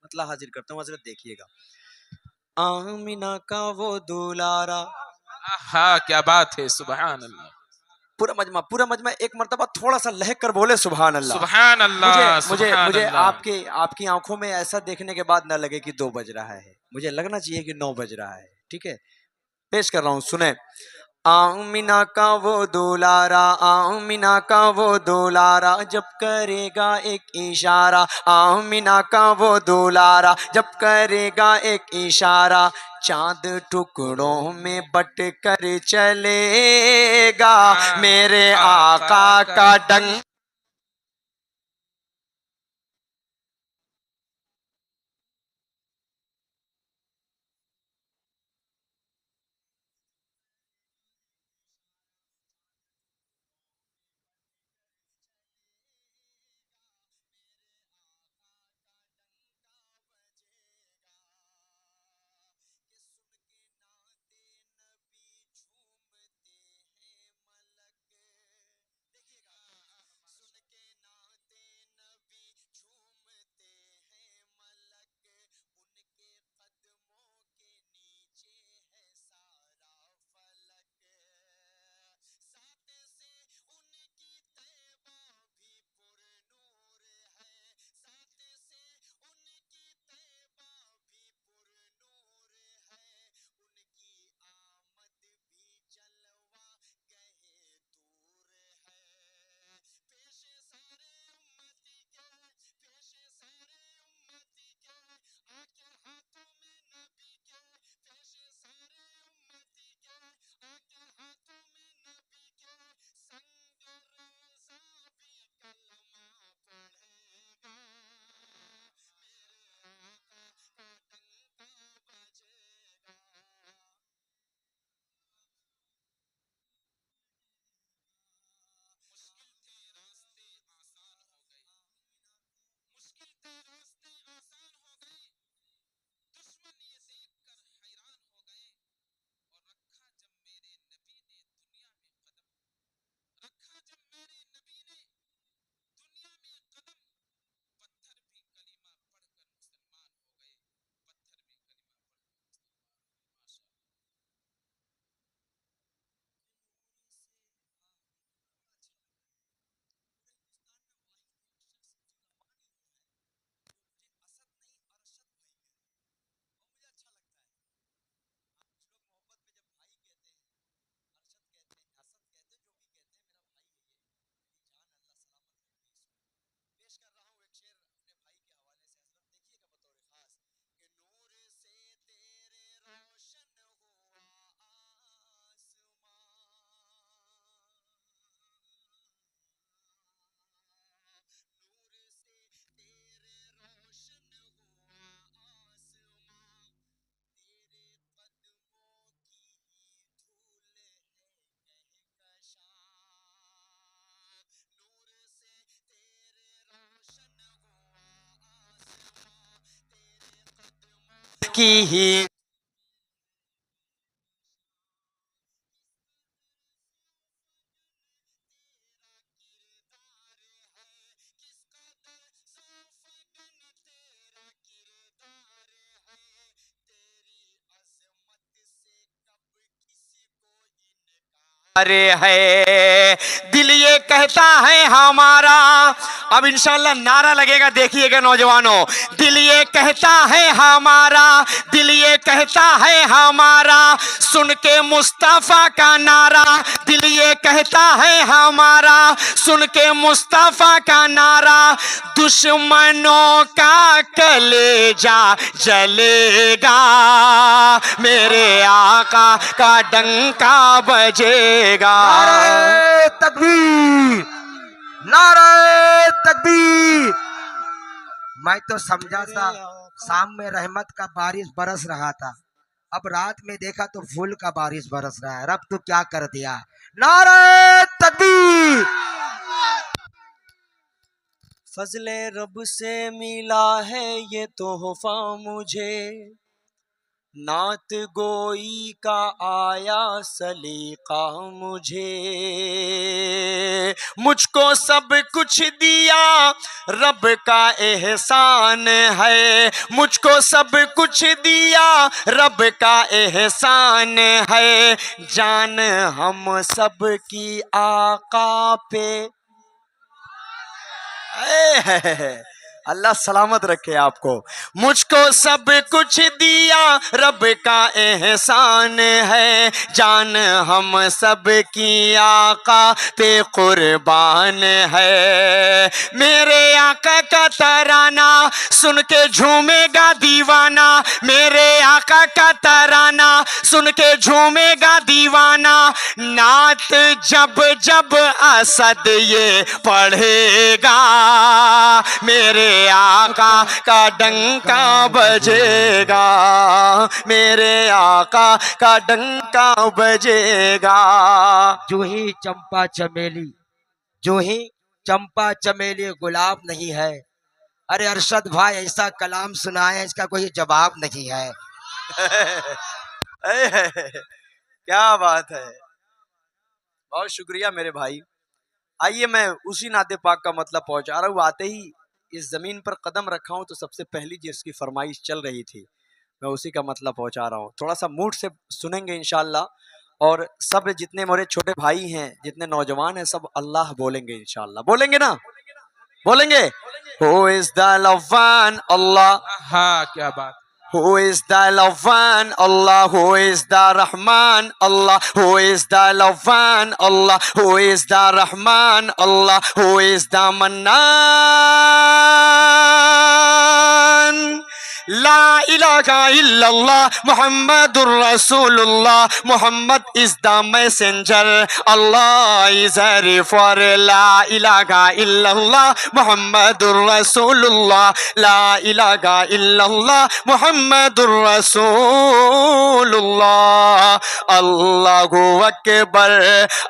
मतलब हाजिर करता हूँ हजरत, देखिएगा। आमिना का वो दुलारा। हाँ क्या बात है, सुभान अल्लाह। पूरा मजमा एक मर्तबा थोड़ा सा लहक कर बोले सुभान अल्लाह। सुभान मुझे अल्लाह, मुझे सुभान मुझे अल्लाह। आपके आपकी आंखों में ऐसा देखने के बाद ना लगे कि 2 बज रहा है, मुझे लगना चाहिए कि 9 बज रहा है। ठीक है, पेश कर रहा हूं, सुने। आमिना का वो दुलारा, आमिना का वो दुलारा, जब करेगा एक इशारा। आमिना का वो दुलारा, जब करेगा एक इशारा, चांद टुकड़ों में बट कर चलेगा। मेरे आका का डंक की ही अरे है दिल ये कहता है हमारा। अब इंशाल्लाह नारा लगेगा, देखिएगा नौजवानों। दिल ये कहता है हमारा, दिल ये कहता है हमारा, सुन के मुस्तफा का नारा। दिल ये कहता है हमारा, सुन के मुस्तफा का नारा। दुश्मनों का कलेजा जलेगा, मेरे आका का डंका बजेगा। नारे तकबीर, नारे तकबीर। मैं तो समझा था शाम में रहमत का बारिश बरस रहा था, अब रात में देखा तो फूल का बारिश बरस रहा है। रब तू क्या कर दिया। नारे तकबीर। फजले रब से मिला है ये तोहफा मुझे, नात गोई का आया सलीका मुझे, मुझको सब कुछ दिया रब का एहसान है, मुझको सब कुछ दिया रब का एहसान है, जान हम सब की आका पे। अल्लाह सलामत रखे आपको। मुझको सब कुछ दिया रब का एहसान है, जान हम सब की आका पे कुर्बान है। मेरे आका का तराना सुन के झूमेगा दीवाना, मेरे आका का तराना सुन के झूमेगा दीवाना, नात जब जब असद ये पढ़ेगा, मेरे आका का डंका बजेगा, मेरे आका का डंका बजेगा। जो ही चंपा चमेली, जो ही चंपा चमेली गुलाब नहीं है। अरे अरशद भाई ऐसा कलाम सुनाए, इसका कोई जवाब नहीं है। क्या बात है, बहुत शुक्रिया मेरे भाई। आइए मैं उसी नाते पाक का मतलब पहुंचा रहा हूँ। आते ही इस जमीन पर कदम रखा हूँ तो सबसे पहली जिसकी फरमाइश चल रही थी मैं उसी का मतलब पहुंचा रहा हूँ। थोड़ा सा मूड से सुनेंगे इंशाल्लाह, और सब जितने मेरे छोटे भाई हैं, जितने नौजवान हैं, सब अल्लाह बोलेंगे इंशाल्लाह। बोलेंगे ना? बोलेंगे। हु इज द लव्वान अल्लाह, हाँ क्या बात। who is the Lawan Allah, who is the Rahman Allah, who is the Lawan Allah, who is the Rahman Allah, who is the Mannan. La ilaha illallah Muhammadur Rasulullah. Muhammad is the messenger. Allah is here for la ilaha illallah Muhammadur Rasulullah. La ilaha illallah Muhammadur Rasulullah. Allahu Akbar,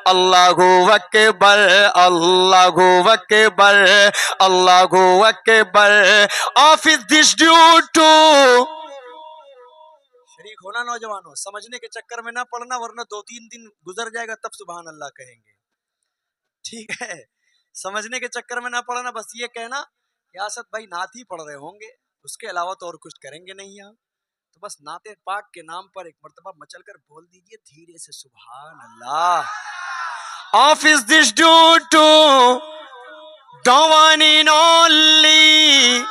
Allahu Akbar, Allahu Akbar, Allahu Akbar. Of this due to शरीक होना नौजवानों, समझने के चक्कर में ना पड़ना, वरना 2-3 दिन गुजर जाएगा तब सुभान अल्लाह कहेंगे। ठीक है, समझने के चक्कर में ना पड़ना, बस ये कहना यासत भाई नात ही पढ़ रहे होंगे, उसके अलावा तो और कुछ करेंगे नहीं यहाँ। तो बस नाते पाक के नाम पर एक मर्तबा मचल कर बोल दीजिए धीरे से सुभान अल्लाह। Of is this due to the one and only,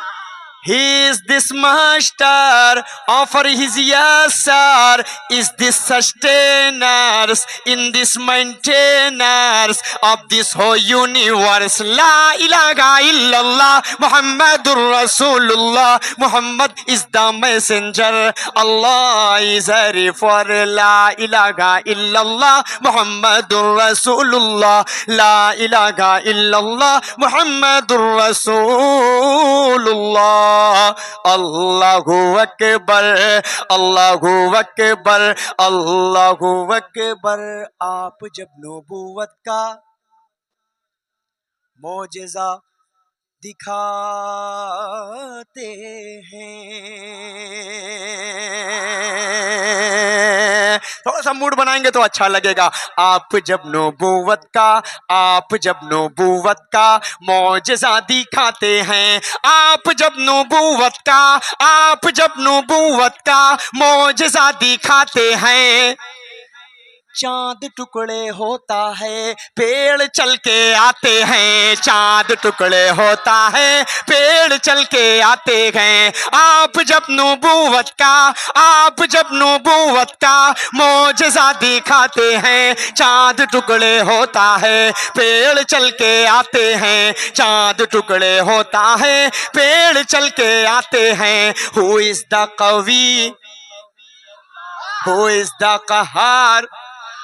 he is this master, offer his yes sir, is this sustainers, in this maintainers of this whole universe. La ilaha illallah Muhammadur Rasulullah. Muhammad is the messenger. Allah is here for la ilaha illallah Muhammadur Rasulullah. La ilaha illallah Muhammadur Rasulullah. Allahu Akbar, Allahu Akbar, Allahu Akbar. आप जब नबूवत का मौजज़ा दिखाते हैं, थोड़ा सा mood बनाएंगे तो अच्छा लगेगा। आप जब नबूवत का मौजज़ा दिखाते हैं, आप जब नबूवत का मौजज़ा दिखाते हैं, चांद टुकड़े होता है पेड़ चल के आते हैं, चांद टुकड़े होता है पेड़ चल के आते हैं। आप जब नबूवत का मौजज़ा दिखाते हैं, चांद टुकड़े होता है पेड़ चल के आते हैं, चांद टुकड़े होता है पेड़ चल के आते हैं। हु इज द कवी, हु इज द कहहार,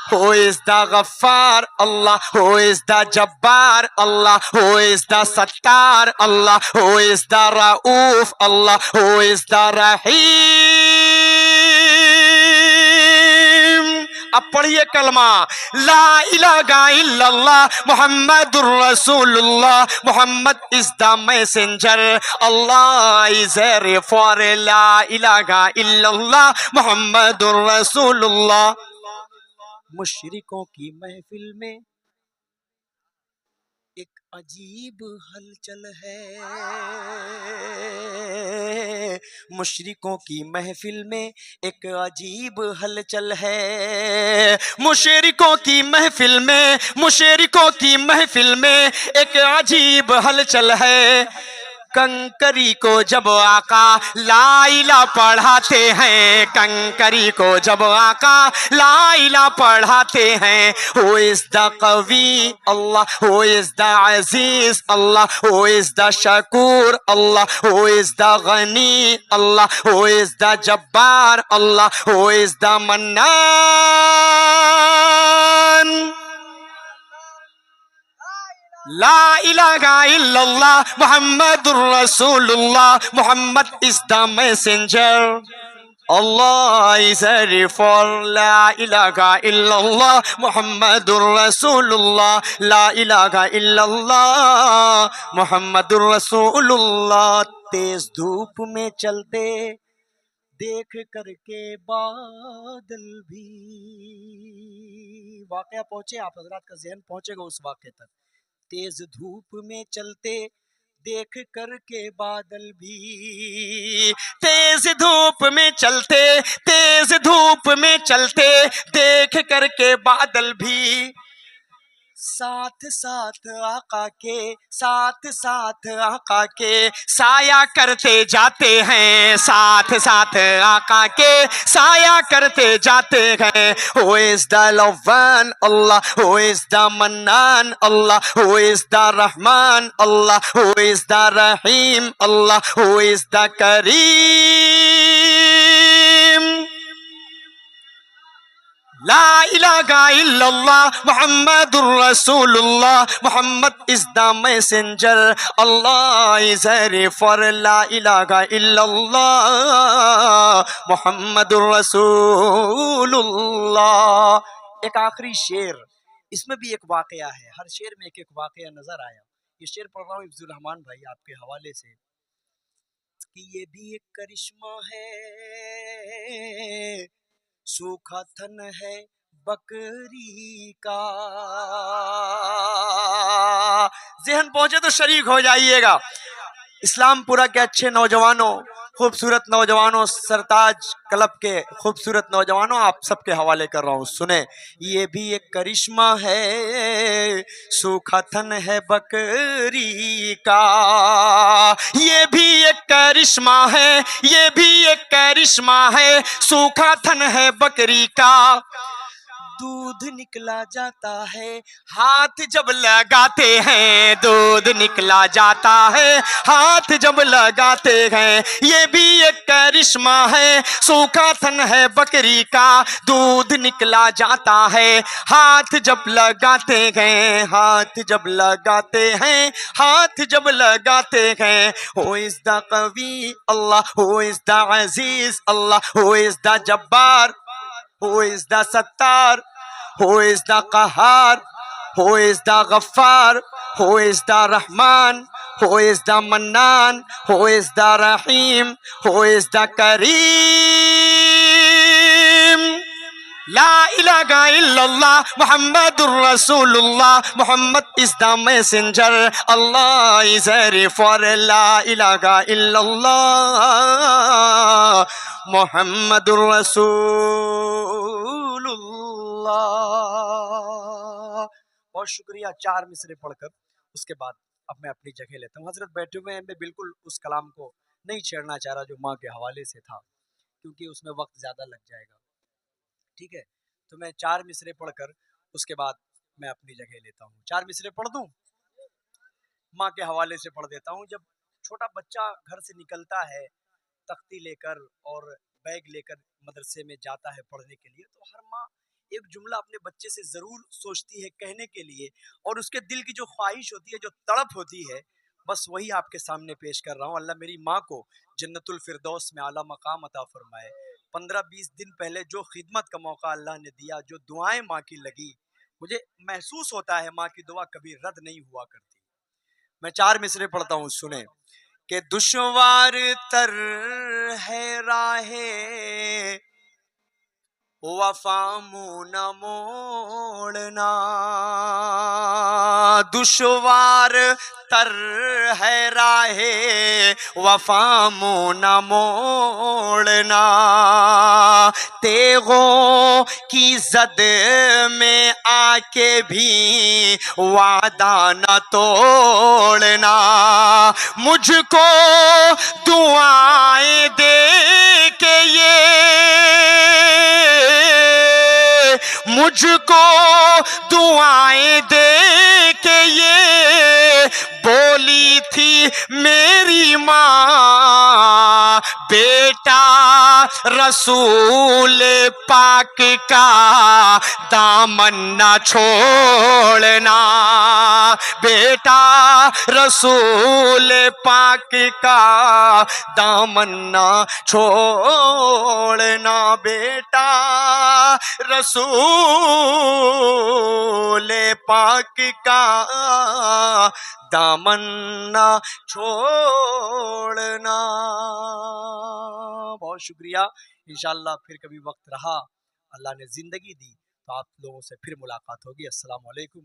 who is the Ghaffar Allah, who is the Jabbar Allah, who is the Sattar Allah, who is the Rauf Allah, who is the Rahim अब पढ़िए कलमा, ला इलाहा इल्लल्लाह मुहम्मदुर रसूलुल्लाह, Mohammad is the messenger, Allah is रे for ला इलाहा इल्लल्लाह मुहम्मदुर रसूलुल्लाह। मुशरिकों की महफिल में एक अजीब हलचल है, मुशरिकों की महफिल में एक अजीब हलचल है, मुशरिकों की महफिल में, मुशरिकों की महफिल में एक अजीब हलचल है। कंकरी को जब आका ला इला पढ़ाते हैं, कंकरी को जब आका ला इला पढ़ाते हैं, हु इज द कवी अल्लाह, हु इज द अजीज अल्लाह, हु इज द शकूर अल्लाह, हु इज द गनी अल्लाह, हु इज द जब्बार अल्लाह, हु इज द मन्नान। ला इलाहा इल्लल्लाह मुहम्मदुर रसूलुल्लाह, Mohammad is the messenger, Allah is रे फॉर ला इलाहा इल्लल्लाह मुहम्मदुर रसूलुल्लाह, ला इलाहा इल्लल्लाह मुहम्मदुर रसूलुल्लाह। तेज धूप में चलते देख करके बादल भी, वाकया पहुंचे, आप हजरात का जहन पहुंचेगा उस वाकये तक। तेज धूप में चलते देख करके बादल भी, तेज धूप में चलते, तेज धूप में चलते देख करके बादल भी, साथ साथ आका के, साथ साथ आका के साया करते जाते हैं, साथ साथ आका के साया करते जाते हैं। हु इज द लव्वान अल्लाह, हु इज द मन्नान अल्लाह, हु इज द रहमान अल्लाह, हु इज द रहीम अल्लाह, हु इज द करीम। ला इलाहा इल्लल्लाह मुहम्मदुर रसूलुल्लाह, Mohammad is the messenger, Allah is रे फॉर ला इलाहा इल्लल्लाह मुहम्मदुर रसूलुल्लाह। एक आखिरी शेर, इसमें भी एक वाकया है, हर शेर में एक एक वाकया नजर आया। ये शेर पढ़ रहा हूँ इफ्जुल रहमान भाई आपके हवाले से, कि ये भी एक करिश्मा है, सूखा थन है बकरी का। जहन पहुंचे तो शरीक हो जाइएगा। इस्लामपुरा के अच्छे नौजवानों, खूबसूरत नौजवानों, सरताज क्लब के खूबसूरत नौजवानों, आप सबके हवाले कर रहा हूँ, सुने। ये भी एक करिश्मा है, सूखा थन है बकरी का, ये भी एक करिश्मा है, ये भी एक करिश्मा है, सूखा थन है बकरी का। दूध निकला जाता है हाथ जब लगाते हैं, दूध निकला जाता है हाथ जब लगाते हैं, ये भी एक करिश्मा है, सूखा थन है बकरी का, दूध निकला जाता है हाथ जब लगाते हैं, हाथ जब लगाते हैं, हाथ जब लगाते हैं। हु इज द कवी अल्लाह, हु इज द अजीज अल्लाह, हु इज द जब्बार, Who is the Sattar? Who is the Qahar? Who is the Ghaffar? Who is the Rahman? Who is the Mannan? Who is the Rahim? Who is the Kareem? La ilaha illallah Muhammadur Rasulullah, Muhammad is the messenger, Allah is ready for la ilaha illallah Muhammadur Rasulullah। बहुत शुक्रिया। 4 मिसरे पढ़कर उसके बाद अब मैं अपनी जगह लेता हूँ। हजरत बैठे हुए हैं, मैं बिल्कुल उस कलाम को नहीं छेड़ना चाह रहा जो माँ के हवाले से था, क्योंकि उसमें वक्त ज़्यादा लग जाएगा। ठीक है, तो मैं 4 मिसरे पढ़कर उसके बाद मैं अपनी जगह लेता हूँ। 4 मिसरे पढ़ दूं, माँ के हवाले से पढ़ देता हूँ। जब छोटा बच्चा घर से निकलता है तख्ती लेकर और बैग लेकर मदरसे में जाता है पढ़ने के लिए, तो हर माँ एक जुमला अपने बच्चे से ज़रूर सोचती है कहने के लिए, और उसके दिल की जो ख्वाहिश होती है, जो तड़प होती है, बस वही आपके सामने पेश कर रहा हूँ। अल्लाह मेरी माँ को जन्नतुल फिरदौस में आला मकाम अता फरमाए, 15-20 दिन पहले जो खिदमत का मौका अल्लाह ने दिया, जो दुआएं माँ की लगी, मुझे महसूस होता है माँ की दुआ कभी रद्द नहीं हुआ करती। मैं 4 मिसरे पढ़ता हूँ, सुने कि दुश्वार तर है राहे वफा मुंह न मोड़ना, दुश्वार तर है राहे वफा मुंह न मोड़ना, तेगों की जद में आके भी वादा न तोड़ना, मुझको दुआएं दे के ये मुझको दुआएं दे के ये बोली थी मेरी माँ, बेटा रसूल पाक का दामन न छोड़ना, बेटा रसूल पाक का दामन न छोड़ना, बेटा रसूल पाक का दामन न छोड़ना। बहुत शुक्रिया। इंशाअल्लाह फिर कभी वक्त रहा, अल्लाह ने जिंदगी दी तो आप लोगों से फिर मुलाकात होगी। अस्सलाम वालेकुम।